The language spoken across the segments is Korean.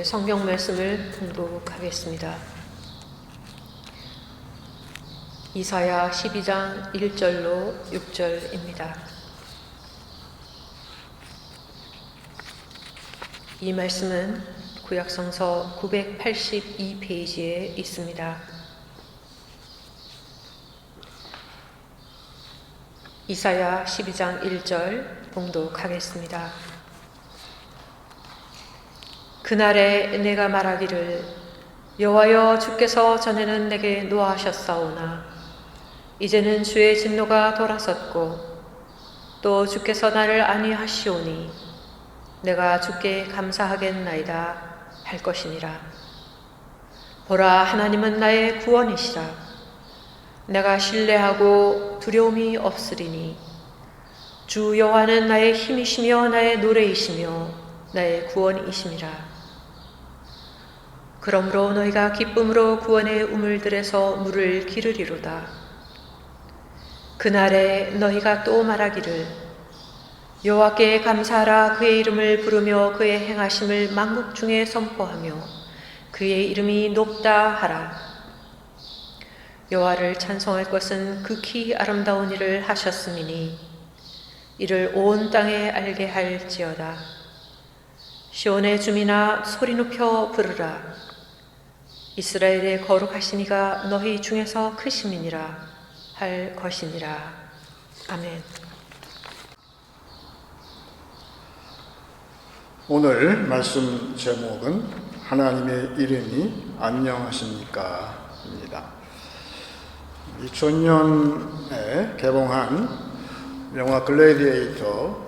성경 말씀을 봉독하겠습니다. 이사야 12장 1절로 6절입니다. 이 말씀은 구약성서 982페이지에 있습니다. 이사야 12장 1절 봉독하겠습니다. 그날에 내가 말하기를 여호와여 주께서 전에는 내게 노하셨사오나 이제는 주의 진노가 돌아섰고 또 주께서 나를 안위하시오니 내가 주께 감사하겠나이다 할 것이니라. 보라, 하나님은 나의 구원이시라. 내가 신뢰하고 두려움이 없으리니 주 여호와는 나의 힘이시며 나의 노래이시며 나의 구원이심이라. 그러므로 너희가 기쁨으로 구원의 우물들에서 물을 기르리로다. 그날에 너희가 또 말하기를 여호와께 감사하라. 그의 이름을 부르며 그의 행하심을 만국 중에 선포하며 그의 이름이 높다 하라. 여호와를 찬송할 것은 극히 아름다운 일을 하셨음이니 이를 온 땅에 알게 할지어다. 시온의 주민아, 소리 높여 부르라. 이스라엘의 거룩하신 이가 너희 중에서 크심이니라 할 것이니라. 아멘. 오늘 말씀 제목은 하나님의 이름이 안녕하십니까? 입니다. 2000년에 개봉한 영화 글래디에이터,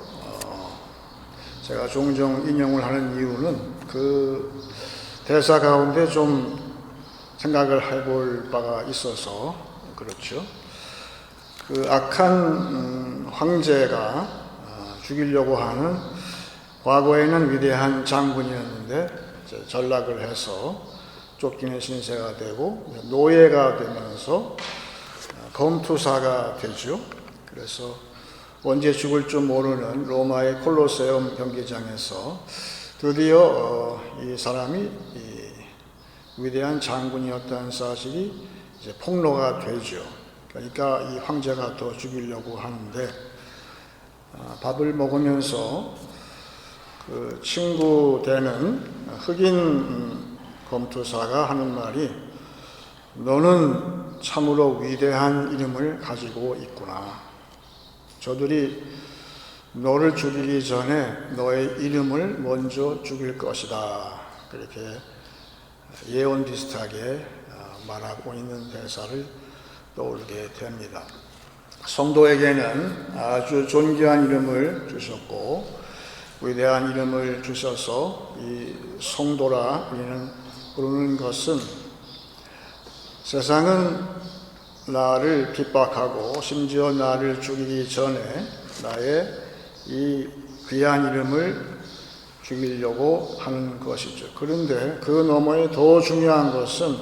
제가 종종 인용을 하는 이유는 그 대사 가운데 좀 생각을 해볼 바가 있어서 그렇죠. 그 악한 황제가 죽이려고 하는, 과거에는 위대한 장군이었는데 전락을 해서 쫓기는 신세가 되고 노예가 되면서 검투사가 되죠. 그래서 언제 죽을 줄 모르는 로마의 콜로세움 경기장에서 드디어 이 사람이 이 위대한 장군이었다는 사실이 이제 폭로가 되죠. 그러니까 이 황제가 더 죽이려고 하는데, 밥을 먹으면서 그 친구 되는 흑인 검투사가 하는 말이, 너는 참으로 위대한 이름을 가지고 있구나. 저들이 너를 죽이기 전에 너의 이름을 먼저 죽일 것이다. 그렇게 예언 비슷하게 말하고 있는 대사를 떠올리게 됩니다. 성도에게는 아주 존귀한 이름을 주셨고 위대한 이름을 주셔서 이 성도라 우리는 부르는 것은, 세상은 나를 핍박하고 심지어 나를 죽이기 전에 나의 이 귀한 이름을 죽이려고 하는 것이죠. 그런데 그 너머에 더 중요한 것은,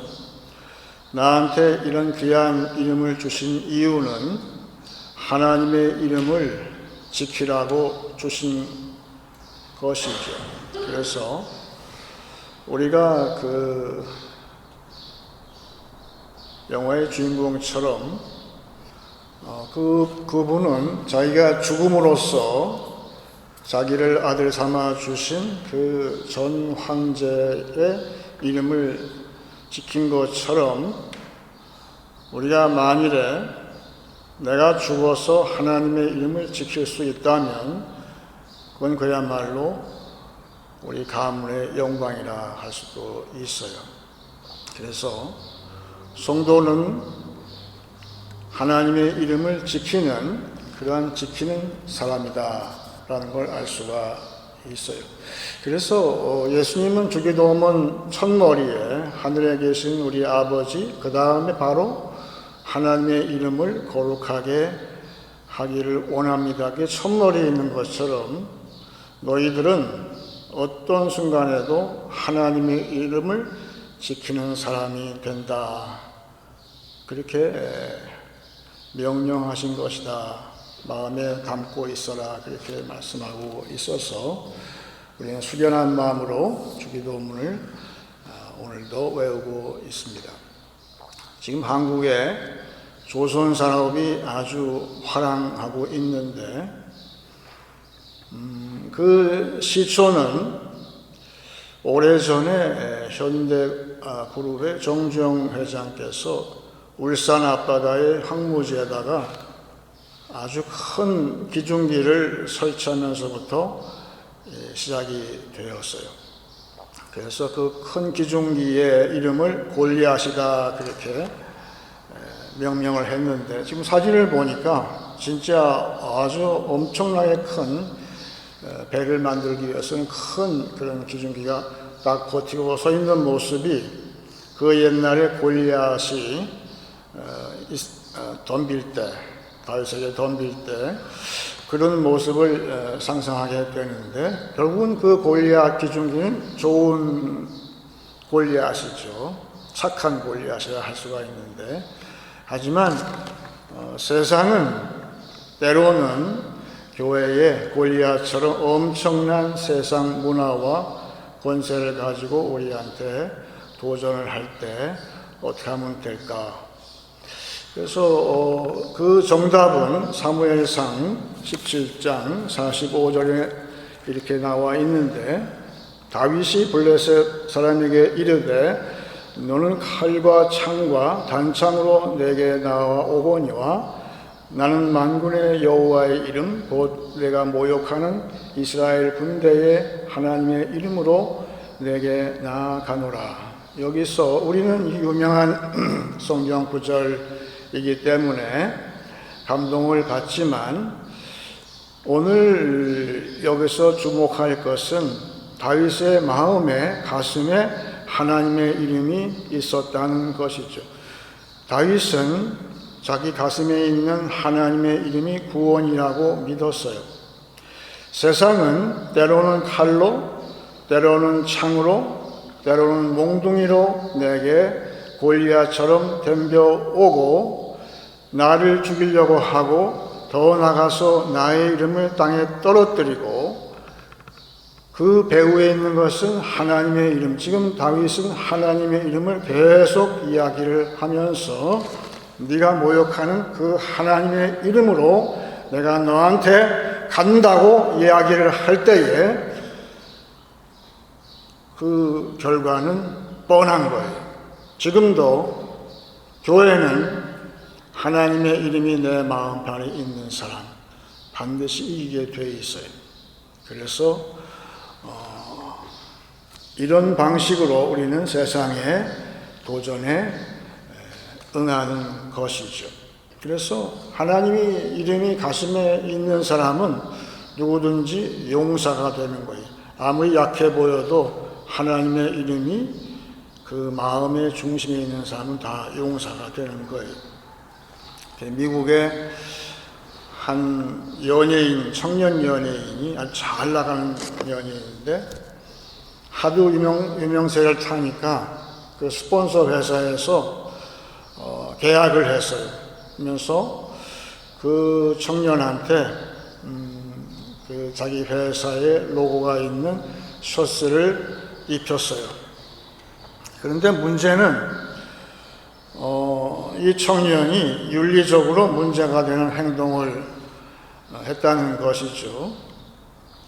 나한테 이런 귀한 이름을 주신 이유는 하나님의 이름을 지키라고 주신 것이죠. 그래서 우리가 그 영화의 주인공처럼 그분은 자기가 죽음으로써 자기를 아들 삼아 주신 그 전 황제의 이름을 지킨 것처럼, 우리가 만일에 내가 죽어서 하나님의 이름을 지킬 수 있다면 그건 그야말로 우리 가문의 영광이라 할 수도 있어요. 그래서 성도는 하나님의 이름을 지키는, 그러한 지키는 사람이다라는 걸 알 수가 있어요. 그래서 예수님은 주기도문 첫머리에 하늘에 계신 우리 아버지, 그 다음에 바로 하나님의 이름을 거룩하게 하기를 원합니다. 그게 첫머리에 있는 것처럼 너희들은 어떤 순간에도 하나님의 이름을 지키는 사람이 된다. 그렇게 명령하신 것이다. 마음에 담고 있어라. 그렇게 말씀하고 있어서 우리는 숙연한 마음으로 주기도문을 오늘도 외우고 있습니다. 지금 한국의 조선 산업이 아주 화랑하고 있는데, 그 시초는 오래전에 현대그룹의 정주영 회장께서 울산 앞바다의 황무지에다가 아주 큰 기중기를 설치하면서부터 시작이 되었어요. 그래서 그 큰 기중기의 이름을 골리앗이다 그렇게 명명을 했는데, 지금 사진을 보니까 진짜 아주 엄청나게 큰 배를 만들기 위해서는 큰 그런 기중기가 딱 버티고 서 있는 모습이 그 옛날에 골리앗이 덤빌 때, 다윗에게 덤빌 때 그런 모습을 상상하게 되는데, 결국은 그 골리앗 기중기는 좋은 골리앗이죠. 착한 골리앗이라 할 수가 있는데, 하지만 세상은 때로는 교회에 골리앗처럼 엄청난 세상 문화와 권세를 가지고 우리한테 도전을 할 때 어떻게 하면 될까? 그래서 그 정답은 사무엘상 17장 45절에 이렇게 나와 있는데, 다윗이 블레셋 사람에게 이르되 너는 칼과 창과 단창으로 내게 나와오거니와 나는 만군의 여호와의 이름 곧 내가 모욕하는 이스라엘 군대의 하나님의 이름으로 내게 나아가노라. 여기서 우리는 유명한 성경 구절이기 때문에 감동을 받지만, 오늘 여기서 주목할 것은 다윗의 마음에, 가슴에 하나님의 이름이 있었다는 것이죠. 다윗은 자기 가슴에 있는 하나님의 이름이 구원이라고 믿었어요. 세상은 때로는 칼로, 때로는 창으로, 때로는 몽둥이로 내게 골리앗처럼 덤벼오고 나를 죽이려고 하고, 더 나가서 나의 이름을 땅에 떨어뜨리고, 그 배후에 있는 것은 하나님의 이름. 지금 다윗은 하나님의 이름을 계속 이야기를 하면서 네가 모욕하는 그 하나님의 이름으로 내가 너한테 간다고 이야기를 할 때에 그 결과는 뻔한 거예요. 지금도 교회는 하나님의 이름이 내 마음판에 있는 사람 반드시 이기게 돼 있어요. 그래서 이런 방식으로 우리는 세상의 도전에 응하는 것이죠. 그래서 하나님의 이름이 가슴에 있는 사람은 누구든지 용사가 되는 거예요. 아무리 약해 보여도 하나님의 이름이 그 마음의 중심에 있는 사람은 다 용사가 되는 거예요. 미국의 한 연예인, 청년 연예인이 아주 잘 나가는 연예인인데 하도 유명세를 타니까 그 스폰서 회사에서 계약을 했어요. 그러면서 그 청년한테 그 자기 회사의 로고가 있는 셔츠를 입혔어요. 그런데 문제는 이 청년이 윤리적으로 문제가 되는 행동을 했다는 것이죠.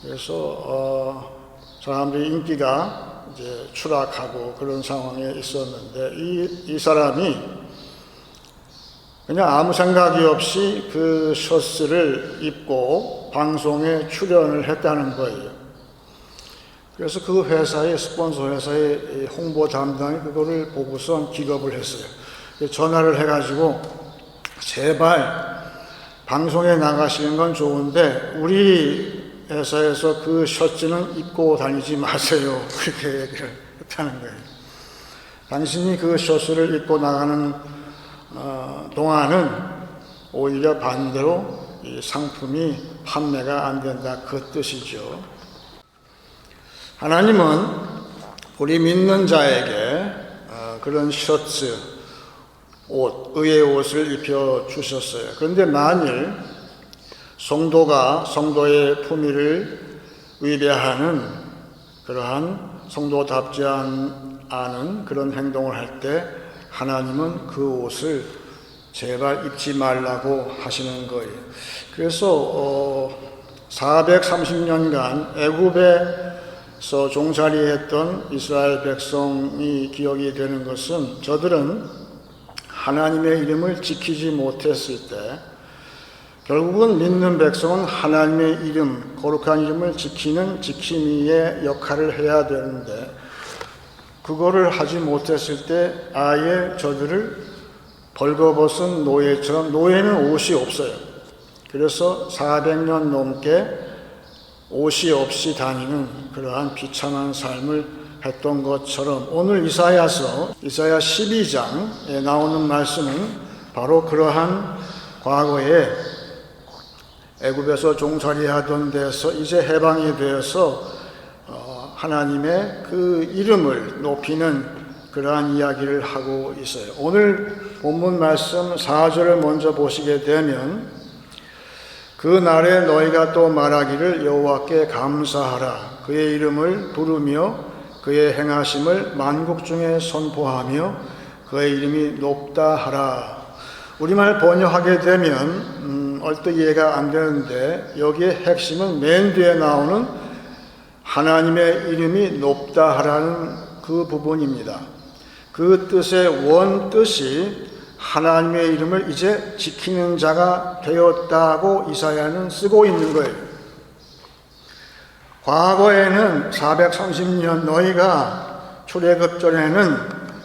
그래서 사람들이 인기가 이제 추락하고 그런 상황에 있었는데 이 사람이 그냥 아무 생각이 없이 그 셔츠를 입고 방송에 출연을 했다는 거예요. 그래서 그 회사의 스폰서 회사의 홍보 담당이 그거를 보고서 기겁을 했어요. 전화를 해가지고 제발 방송에 나가시는 건 좋은데 우리 회사에서 그 셔츠는 입고 다니지 마세요. 그렇게 얘기를 했다는 거예요. 당신이 그 셔츠를 입고 나가는 동안은 오히려 반대로 이 상품이 판매가 안 된다, 그 뜻이죠. 하나님은 우리 믿는 자에게 그런 셔츠, 옷, 의의 옷을 입혀 주셨어요. 그런데 만일 성도가 성도의 품위를 위배하는 그러한 성도답지 않은 그런 행동을 할 때 하나님은 그 옷을 제발 입지 말라고 하시는 거예요. 그래서 430년간 애굽에서 종살이했던 이스라엘 백성이 기억이 되는 것은 저들은 하나님의 이름을 지키지 못했을 때 결국은 믿는 백성은 하나님의 이름, 거룩한 이름을 지키는 지킴이의 역할을 해야 되는데 그거를 하지 못했을 때 아예 저들을 벌거벗은 노예처럼, 노예는 옷이 없어요. 그래서 400년 넘게 옷이 없이 다니는 그러한 비참한 삶을 했던 것처럼 오늘 이사야서 12장에 나오는 말씀은 바로 그러한 과거에 애굽에서 종살이하던 데서 이제 해방이 되어서 하나님의 그 이름을 높이는 그러한 이야기를 하고 있어요. 오늘 본문 말씀 4절을 먼저 보시게 되면 그 날에 너희가 또 말하기를 여호와께 감사하라. 그의 이름을 부르며 그의 행하심을 만국 중에 선포하며 그의 이름이 높다 하라. 우리말 번역하게 되면 얼뜻 이해가 안 되는데 여기에 핵심은 맨 뒤에 나오는 하나님의 이름이 높다 하라는 그 부분입니다. 그 뜻의 원뜻이 하나님의 이름을 이제 지키는 자가 되었다고 이사야는 쓰고 있는 거예요. 과거에는 430년 너희가 출애굽 전에는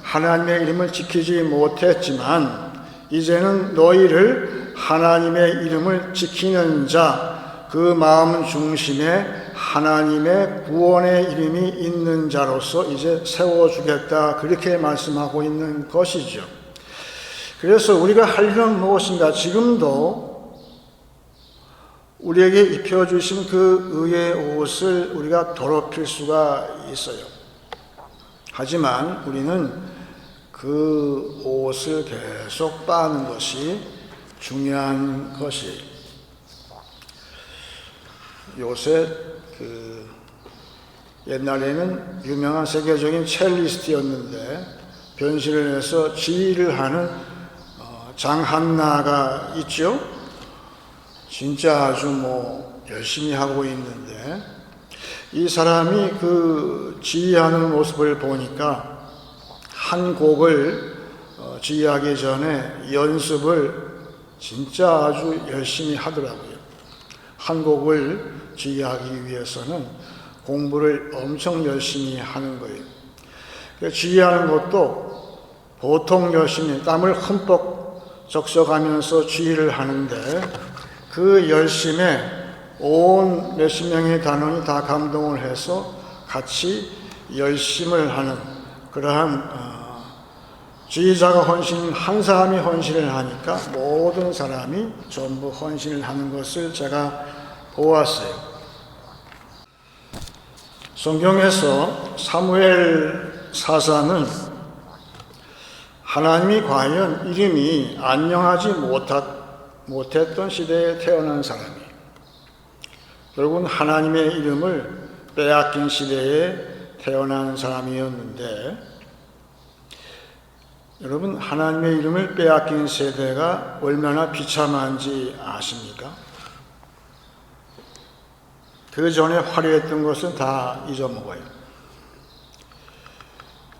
하나님의 이름을 지키지 못했지만 이제는 너희를 하나님의 이름을 지키는 자, 그 마음 중심에 하나님의 구원의 이름이 있는 자로서 이제 세워주겠다, 그렇게 말씀하고 있는 것이죠. 그래서 우리가 할 일은 무엇인가? 지금도 우리에게 입혀주신 그 의의 옷을 우리가 더럽힐 수가 있어요. 하지만 우리는 그 옷을 계속 빠는 것이 중요한 것이. 요새 옛날에는 유명한 세계적인 첼리스트였는데 변신을 해서 지휘를 하는 장한나가 있죠. 진짜 아주 열심히 하고 있는데 이 사람이 그 지휘하는 모습을 보니까 한 곡을 지휘하기 전에 연습을 진짜 아주 열심히 하더라고요. 한 곡을 지휘하기 위해서는 공부를 엄청 열심히 하는 거예요. 지휘하는 것도 보통 열심히 땀을 흠뻑 적셔가면서 지휘를 하는데 그 열심에 온 몇십 명의 단원이 다 감동을 해서 같이 열심을 하는 그러한 지휘자가 한 사람이 헌신을 하니까 모든 사람이 전부 헌신을 하는 것을 제가 보았어요. 성경에서 사무엘 사사는 하나님이 과연 이름이 안녕하지 못했던 시대에 태어난 사람이에요. 결국은 하나님의 이름을 빼앗긴 시대에 태어난 사람이었는데, 여러분 하나님의 이름을 빼앗긴 세대가 얼마나 비참한지 아십니까? 그 전에 화려했던 것은 다 잊어먹어요.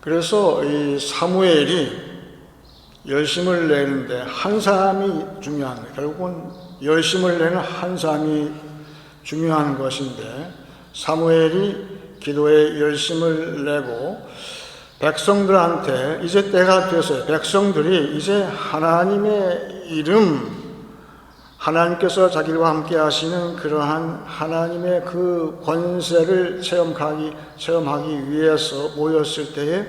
그래서 이 사무엘이 열심을 내는데 한 사람이 중요한 거예요. 결국은 열심을 내는 한 사람이 중요한 것인데 사무엘이 기도에 열심을 내고 백성들한테 이제 때가 됐어요. 백성들이 이제 하나님의 이름, 하나님께서 자기와 함께 하시는 그러한 하나님의 그 권세를 체험하기 위해서 모였을 때에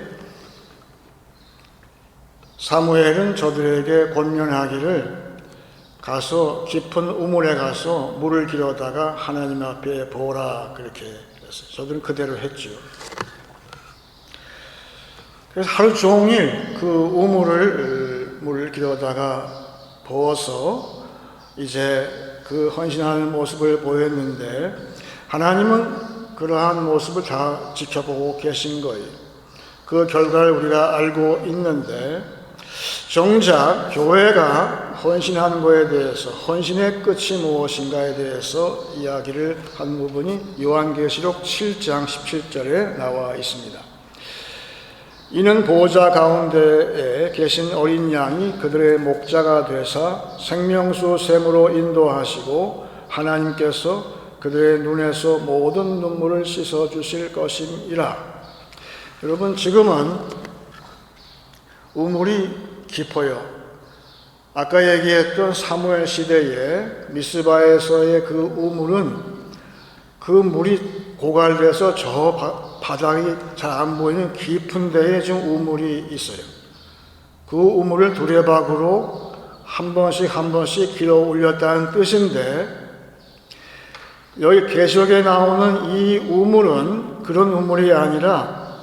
사무엘은 저들에게 권면하기를 가서 깊은 우물에 가서 물을 길어다가 하나님 앞에 부어라, 그렇게 했어요. 저들은 그대로 했죠. 그래서 하루 종일 그 물을 길어다가 부어서 이제 그 헌신하는 모습을 보였는데 하나님은 그러한 모습을 다 지켜보고 계신 거예요. 그 결과를 우리가 알고 있는데 정작 교회가 헌신하는 것에 대해서 헌신의 끝이 무엇인가에 대해서 이야기를 한 부분이 요한계시록 7장 17절에 나와 있습니다. 이는 보호자 가운데에 계신 어린 양이 그들의 목자가 되사 생명수 샘으로 인도하시고 하나님께서 그들의 눈에서 모든 눈물을 씻어 주실 것임이라. 여러분 지금은 우물이 깊어요. 아까 얘기했던 사무엘 시대에 미스바에서의 그 우물은 그 물이 고갈돼서 저 바닥이 잘 안 보이는 깊은 데에 지금 우물이 있어요. 그 우물을 두레박으로 한 번씩 길어 올렸다는 뜻인데, 여기 계시록에 나오는 이 우물은 그런 우물이 아니라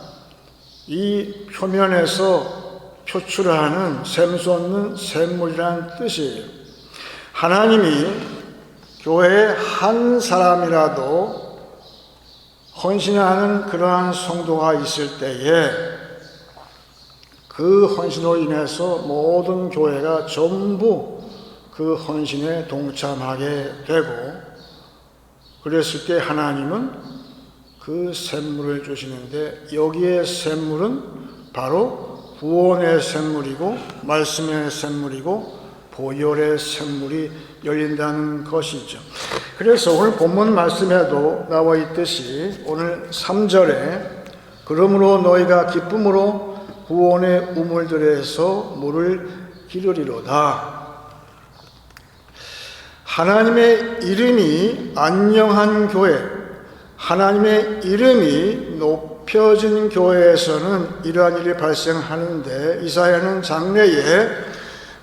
이 표면에서 표출하는 샘솟는 샘물이라는 뜻이에요. 하나님이 교회에 한 사람이라도 헌신하는 그러한 성도가 있을 때에 그 헌신으로 인해서 모든 교회가 전부 그 헌신에 동참하게 되고, 그랬을 때 하나님은 그 샘물을 주시는데, 여기에 샘물은 바로 구원의 샘물이고 말씀의 샘물이고 보혈의 샘물이 열린다는 것이죠. 그래서 오늘 본문 말씀에도 나와 있듯이 오늘 3절에 그러므로 너희가 기쁨으로 구원의 우물들에서 물을 기르리로다. 하나님의 이름이 안녕한 교회, 하나님의 이름이 높여진 교회에서는 이러한 일이 발생하는데, 이사야는 장래에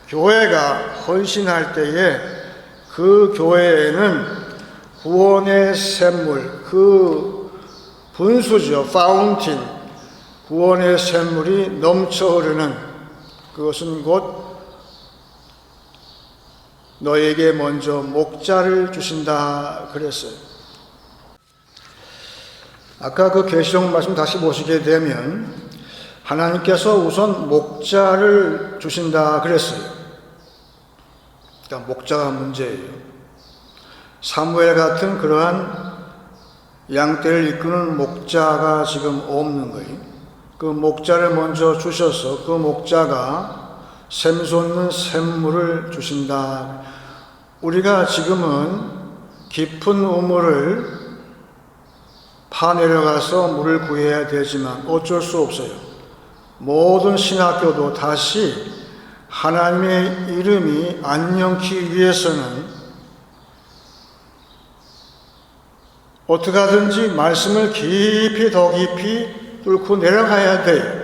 교회가 헌신할 때에 그 교회에는 구원의 샘물, 그 분수죠, 파운틴, 구원의 샘물이 넘쳐 흐르는, 그것은 곧 너에게 먼저 목자를 주신다 그랬어요. 아까 그 계시록 말씀 다시 보시게 되면 하나님께서 우선 목자를 주신다 그랬어요. 그러니까 목자가 문제예요. 사무엘 같은 그러한 양떼를 이끄는 목자가 지금 없는 거예요. 그 목자를 먼저 주셔서 그 목자가 샘솟는 샘물을 주신다. 우리가 지금은 깊은 우물을 파내려가서 물을 구해야 되지만 어쩔 수 없어요. 모든 신학교도 다시 하나님의 이름이 안녕히 위해서는 어떻게 하든지 말씀을 더 깊이 뚫고 내려가야 돼요.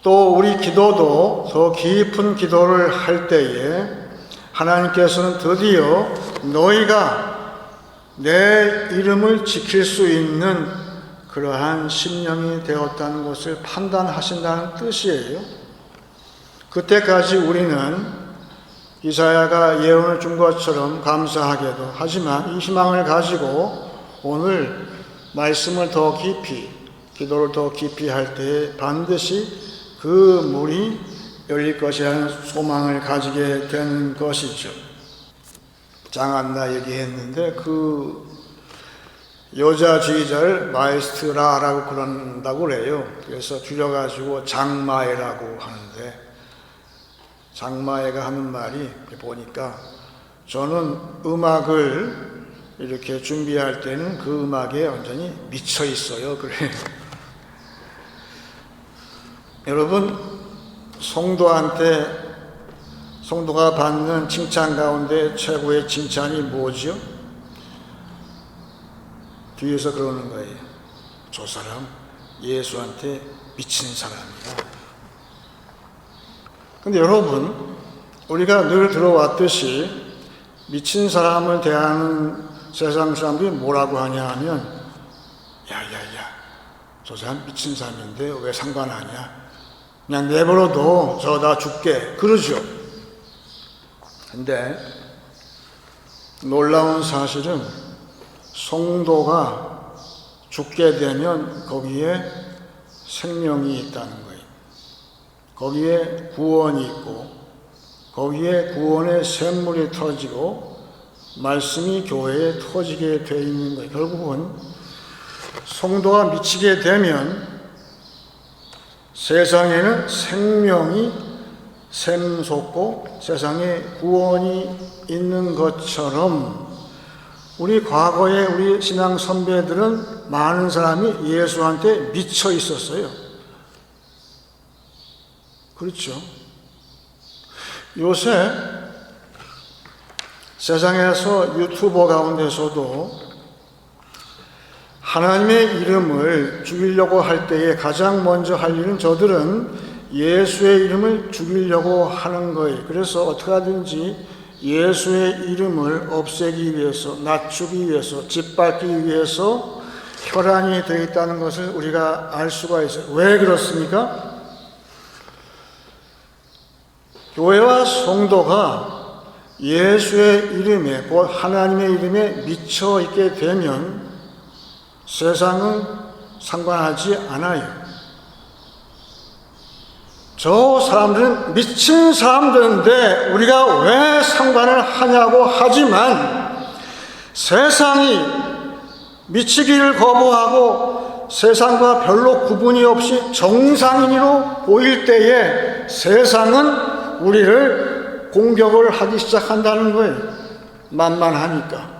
또 우리 기도도 더 깊은 기도를 할 때에 하나님께서는 드디어 너희가 내 이름을 지킬 수 있는 그러한 심령이 되었다는 것을 판단하신다는 뜻이에요. 그때까지 우리는 이사야가 예언을 준 것처럼 감사하게도, 하지만 이 희망을 가지고 오늘 말씀을 더 깊이, 기도를 더 깊이 할 때에 반드시 그 물이 열릴 것이라는 소망을 가지게 되는 것이죠. 장안나 얘기했는데 그 여자 지휘자를 마에스트라라고 그런다고 그래요. 그래서 줄여가지고 장마애라고 하는데, 장마애가 하는 말이 보니까 저는 음악을 이렇게 준비할 때는 그 음악에 완전히 미쳐 있어요. 그래요. 여러분, 성도가 받는 칭찬 가운데 최고의 칭찬이 뭐죠? 뒤에서 그러는 거예요. 저 사람 예수한테 미친 사람이야. 근데 여러분, 우리가 늘 들어왔듯이 미친 사람을 대하는 세상 사람들이 뭐라고 하냐 하면, 야야야, 저 사람 미친 사람인데 왜 상관하냐, 그냥 내버려둬, 저 다 죽게, 그러죠. 근데 놀라운 사실은 성도가 죽게 되면 거기에 생명이 있다는 거예요. 거기에 구원이 있고 거기에 구원의 샘물이 터지고 말씀이 교회에 터지게 되어 있는 거예요. 결국은 성도가 미치게 되면 세상에는 생명이 샘솟고 세상에 구원이 있는 것처럼 우리 과거에 우리 신앙 선배들은 많은 사람이 예수한테 미쳐 있었어요. 그렇죠? 요새 세상에서 유튜버 가운데서도 하나님의 이름을 죽이려고 할 때에 가장 먼저 할 일은 저들은 예수의 이름을 죽이려고 하는 거예요. 그래서 어떻게 하든지 예수의 이름을 없애기 위해서, 낮추기 위해서, 짓밟기 위해서 혈안이 되어 있다는 것을 우리가 알 수가 있어요. 왜 그렇습니까? 교회와 성도가 예수의 이름에, 곧 하나님의 이름에 미쳐 있게 되면 세상은 상관하지 않아요. 저 사람들은 미친 사람들인데 우리가 왜 상관을 하냐고 하지만, 세상이 미치기를 거부하고 세상과 별로 구분이 없이 정상인으로 보일 때에 세상은 우리를 공격을 하기 시작한다는 거예요. 만만하니까.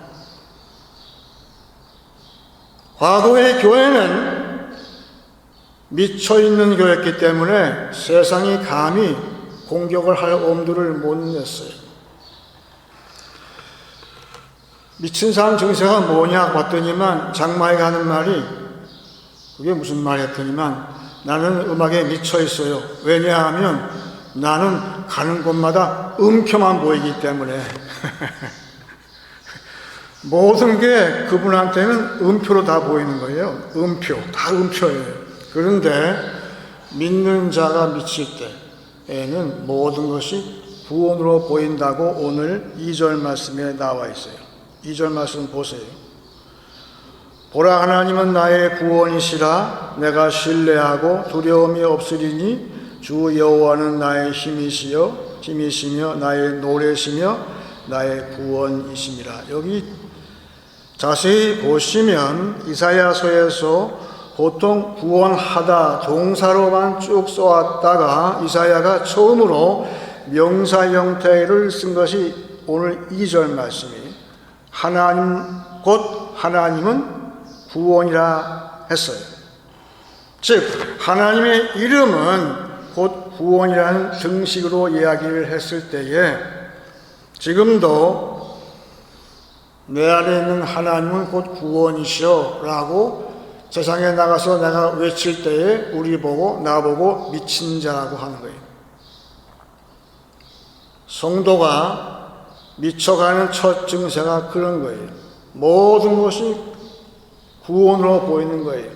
과거의 교회는 미쳐있는 교회였기 때문에 세상이 감히 공격을 할 엄두를 못 냈어요. 미친 사람 증세가 뭐냐 봤더니만 장마이가 하는 말이, 그게 무슨 말 했더니만, 나는 음악에 미쳐 있어요. 왜냐하면 나는 가는 곳마다 음표만 보이기 때문에. 모든 게 그분한테는 음표로 다 보이는 거예요. 음표, 다 음표예요. 그런데 믿는 자가 미칠 때에는 모든 것이 구원으로 보인다고 오늘 2절 말씀에 나와 있어요. 2절 말씀 보세요. 보라, 하나님은 나의 구원이시라. 내가 신뢰하고 두려움이 없으리니 주 여호와는 나의 힘이시며 나의 노래시며 나의 구원이심이라. 여기 자세히 보시면 이사야서에서 보통 구원하다 동사로만 쭉 써왔다가 이사야가 처음으로 명사 형태를 쓴 것이 오늘 2절 말씀이에요. 하나님, 곧 하나님은 구원이라 했어요. 즉 하나님의 이름은 곧 구원이라는 등식으로 이야기를 했을 때에, 지금도 내 안에 있는 하나님은 곧 구원이시오 라고 세상에 나가서 내가 외칠 때에 우리 보고 나보고 미친 자라고 하는 거예요. 성도가 미쳐가는 첫 증세가 그런 거예요. 모든 것이 구원으로 보이는 거예요.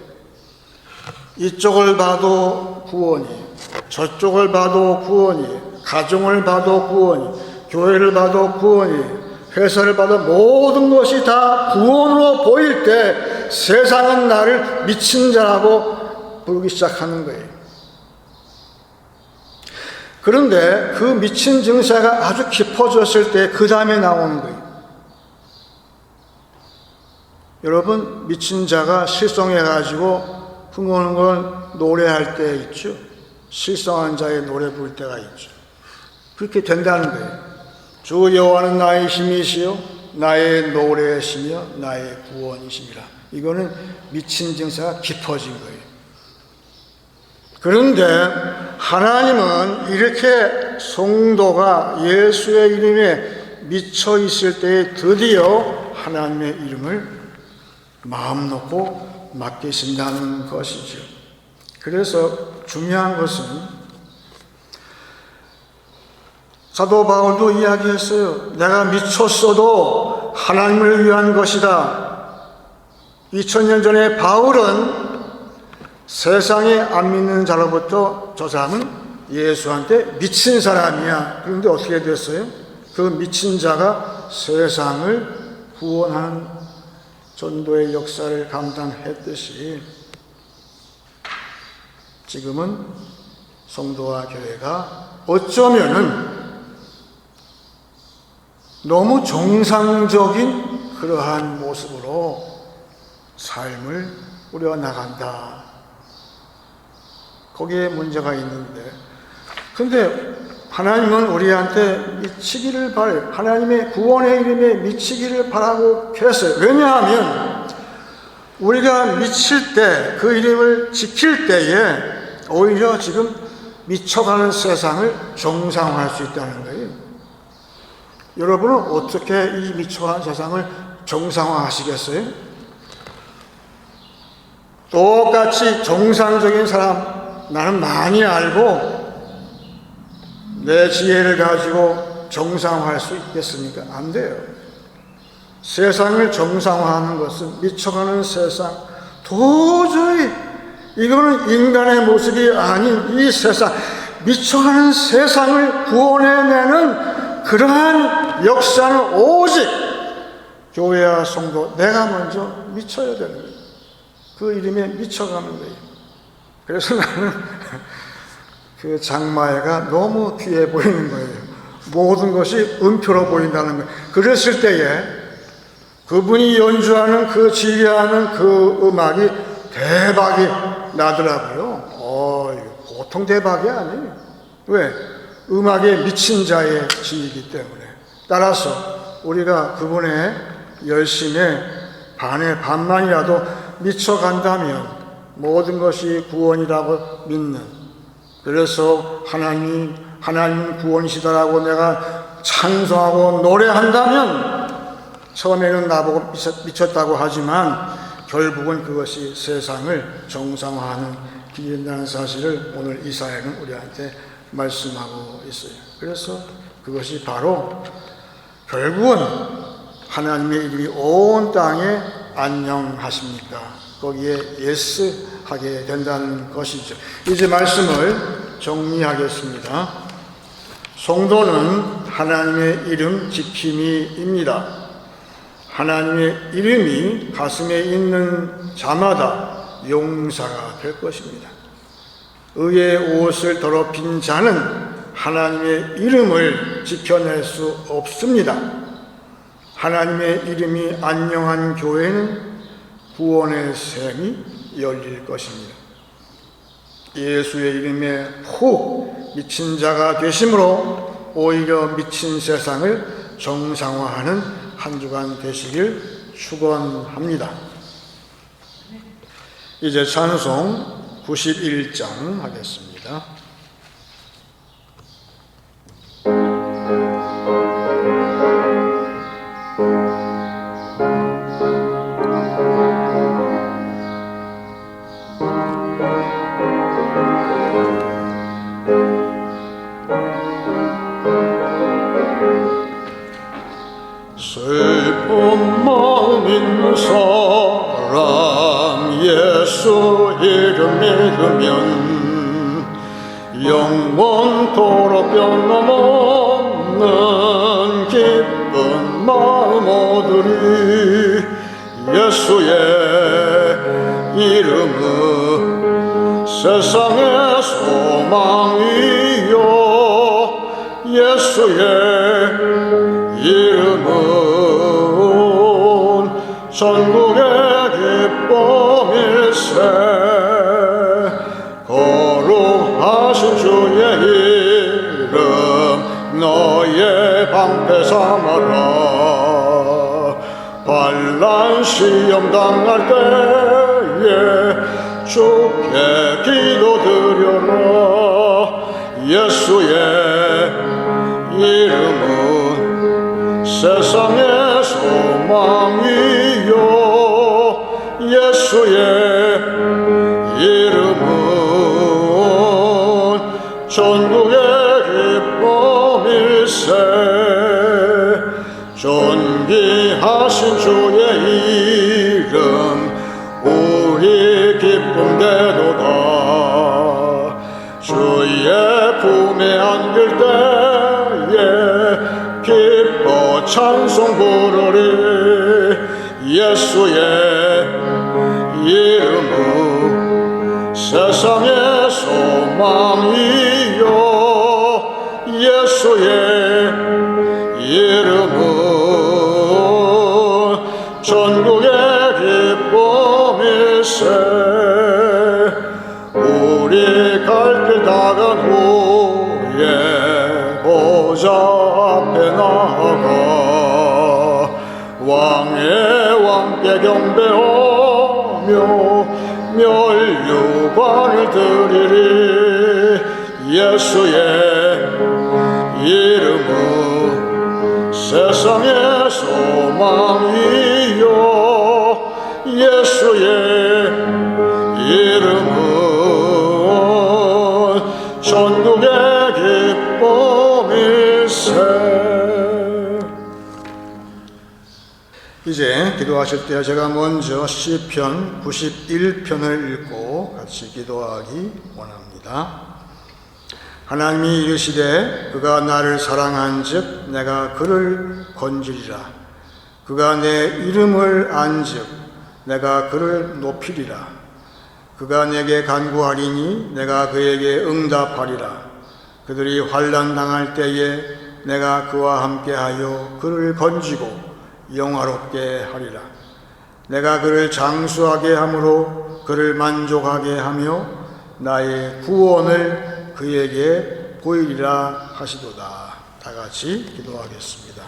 이쪽을 봐도 구원이에요. 저쪽을 봐도 구원이에요. 가정을 봐도 구원이에요. 교회를 봐도 구원이에요. 회사를 봐도 모든 것이 다 구원으로 보일 때 세상은 나를 미친 자라고 부르기 시작하는 거예요. 그런데 그 미친 증세가 아주 깊어졌을 때 그 다음에 나오는 거예요. 여러분, 미친 자가 실성해가지고 흥얼흥얼 노래할 때 있죠. 실성한 자의 노래 부를 때가 있죠. 그렇게 된다는 거예요. 주 여호와는 나의 힘이시요 나의 노래시며 나의 구원이시니라. 이거는 미친 증세가 깊어진 거예요. 그런데 하나님은 이렇게 성도가 예수의 이름에 미쳐 있을 때에 드디어 하나님의 이름을 마음 놓고 맡기신다는 것이죠. 그래서 중요한 것은 사도 바울도 이야기했어요. 내가 미쳤어도 하나님을 위한 것이다. 2000년 전에 바울은 세상에 안 믿는 자로부터 저 사람은 예수한테 미친 사람이야. 그런데 어떻게 됐어요? 그 미친 자가 세상을 구원하는 전도의 역사를 감당했듯이 지금은 성도와 교회가 어쩌면은 너무 정상적인 그러한 모습으로 삶을 꾸려나간다. 거기에 문제가 있는데, 근데 하나님은 우리한테 미치기를 바라요. 하나님의 구원의 이름에 미치기를 바라고 계세요. 왜냐하면 우리가 미칠 때, 그 이름을 지킬 때에 오히려 지금 미쳐가는 세상을 정상화할 수 있다는 거예요. 여러분은 어떻게 이 미쳐가는 세상을 정상화하시겠어요? 똑같이 정상적인 사람, 나는 많이 알고 내 지혜를 가지고 정상화할 수 있겠습니까? 안 돼요. 세상을 정상화하는 것은 미쳐가는 세상, 도저히 이거는 인간의 모습이 아닌 이 세상, 미쳐가는 세상을 구원해내는 그러한 역사는 오직 교회와 성도, 내가 먼저 미쳐야 되는 거예요. 그 이름에 미쳐가는 거예요. 그래서 나는 그 장마애가 너무 귀해 보이는 거예요. 모든 것이 은표로 보인다는 거예요. 그랬을 때에 그분이 연주하는 그 지휘하는 그 음악이 대박이 나더라고요. 보통 대박이 아니에요. 왜? 음악에 미친 자의 지휘이기 때문에. 따라서 우리가 그분의 열심에 반만이라도 미쳐간다면 모든 것이 구원이라고 믿는, 그래서 하나님 구원이시다라고 내가 찬송하고 노래한다면 처음에는 나보고 미쳤다고 하지만 결국은 그것이 세상을 정상화하는 길이라는 사실을 오늘 이사야는 우리한테 말씀하고 있어요. 그래서 그것이 바로 결국은 하나님의 이름이 온 땅에 안녕하십니까? 거기에 예스 하게 된다는 것이죠. 이제 말씀을 정리하겠습니다. 성도는 하나님의 이름 지킴이입니다. 하나님의 이름이 가슴에 있는 자마다 용사가 될 것입니다. 의의 옷을 더럽힌 자는 하나님의 이름을 지켜낼 수 없습니다. 하나님의 이름이 안녕한 교회는 구원의 샘이 열릴 것입니다. 예수의 이름에 푹 미친 자가 되심으로 오히려 미친 세상을 정상화하는 한 주간 되시길 축원합니다. 이제 찬송 91장 하겠습니다. 슬픈 마음인 사람 예수 이름 믿으면 영원토록 변함없는 기쁜 마음 얻으리. 예수의 이름은 세상의 소망이요 예수의 이름은 전국의 기쁨일세. 거룩하신 주의 이름 너의 방패 삼아라. 환난 시험 당할 때에 주께 기도드려라. 예수의 이름은 세상의 소망이요 예수의 이름은 전국의 기쁨일세. 존귀하신 주의 이름 우리 기쁨 되도다. 주의 품에 안길 때에 기뻐 찬송 부르리. 예수의 이름은 세상의 소망이요 예수의 이름은 전국의 기쁨일세. 우리 갈 길 다간 후에 보좌 앞에 나아가 왕의 왕께 경배하며 멸류관을 드리리. 예수의 이름은 세상의 소망이요 예수의 이제 기도하실 때 제가 먼저 시편 91편을 읽고 같이 기도하기 원합니다. 하나님이 이르시되 그가 나를 사랑한즉 내가 그를 건지리라. 그가 내 이름을 안즉 내가 그를 높이리라. 그가 내게 간구하리니 내가 그에게 응답하리라. 그들이 환난 당할 때에 내가 그와 함께하여 그를 건지고 영화롭게 하리라. 내가 그를 장수하게 함으로 그를 만족하게 하며 나의 구원을 그에게 보이리라 하시도다. 다 같이 기도하겠습니다.